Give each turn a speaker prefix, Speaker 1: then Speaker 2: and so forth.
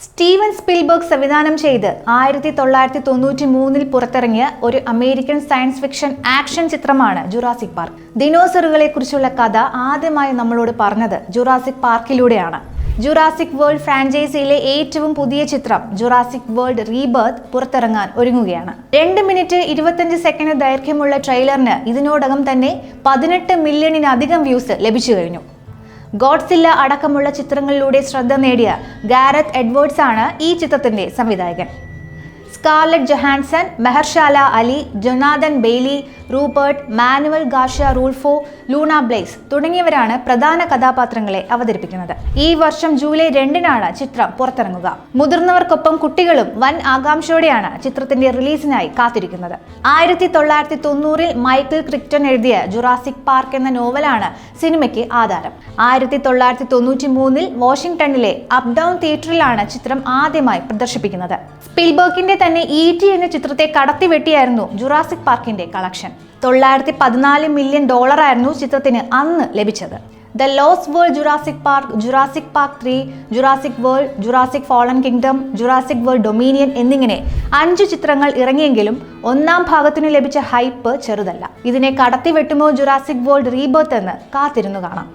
Speaker 1: Steven Spielberg സംവിധാനം ചെയ്ത് 1993 പുറത്തിറങ്ങിയ ഒരു അമേരിക്കൻ സയൻസ് ഫിക്ഷൻ ആക്ഷൻ ചിത്രമാണ് ജുറാസിക് പാർക്ക്. ദിനോസറുകളെ കുറിച്ചുള്ള കഥ ആദ്യമായി നമ്മളോട് പറഞ്ഞത് ജുറാസിക് പാർക്കിലൂടെയാണ്. ജുറാസിക് വേൾഡ് ഫ്രാഞ്ചൈസിയിലെ ഏറ്റവും പുതിയ ചിത്രം ജുറാസിക് വേൾഡ് റീബർത്ത് പുറത്തിറങ്ങാൻ ഒരുങ്ങുകയാണ്. 2 മിനിറ്റ് 25 സെക്കൻഡ് ദൈർഘ്യമുള്ള ട്രെയിലറിന് ഇതിനോടകം തന്നെ 18 മില്യണിലധികം വ്യൂസ് ലഭിച്ചു കഴിഞ്ഞു. ഗോഡ്സില്ല അടക്കമുള്ള ചിത്രങ്ങളിലൂടെ ശ്രദ്ധ നേടിയ ഗാരത്ത് എഡ്വേർഡ്സ് ആണ് ഈ ചിത്രത്തിന്റെ സംവിധായകൻ. Scarlett Johansson, Mahershala Ali, Jonathan Bailey, Rupert, Manuel Garcia Rulfo, Luna Blaise തുടങ്ങിയവരാണ് പ്രധാന കഥാപാത്രങ്ങളെ അവതരിപ്പിക്കുന്നത്. ഈ വർഷം ജൂലൈ 2-നാണ് ചിത്രം പുറത്തിറങ്ങുക. മുതിർന്നവർക്കൊപ്പം കുട്ടികളും വൻ ആകാംക്ഷയോടെയാണ് ചിത്രത്തിന്റെ റിലീസിനായി കാത്തിരിക്കുന്നത്. 1990 മൈക്കിൾ ക്രിക്ടൺ എഴുതിയ ജുറാസിക് പാർക്ക് എന്ന നോവലാണ് സിനിമയ്ക്ക് ആധാരം. 1993 വാഷിംഗ്ടണിലെ അപ് ഡൗൺ തിയേറ്ററിലാണ് ചിത്രം ആദ്യമായി പ്രദർശിപ്പിക്കുന്നത്. സ്പിൽബർഗിന്റെ തന്നെ E.T. എന്ന ചിത്രത്തെ കടത്തിവെട്ടിയായിരുന്നു ജുറാസിക് പാർക്കിന്റെ കളക്ഷൻ. $914 മില്യൺ ആയിരുന്നു ചിത്രത്തിന് അന്ന് ലഭിച്ചത്. The lost world Jurassic park, Jurassic park 3, Jurassic world, Jurassic fallen kingdom, Jurassic world dominion എന്നിങ്ങനെ 5 ചിത്രങ്ങൾ ഇറങ്ങിയെങ്കിലും ഒന്നാം ഭാഗത്തിനു ലഭിച്ച ഹൈപ്പ് ചെറുതല്ല. ഇതിനെ കടത്തിവെട്ടുമോ ജുറാസിക് വേൾഡ് റീബർത്ത് എന്ന് കാത്തിരുന്നു കാണാം.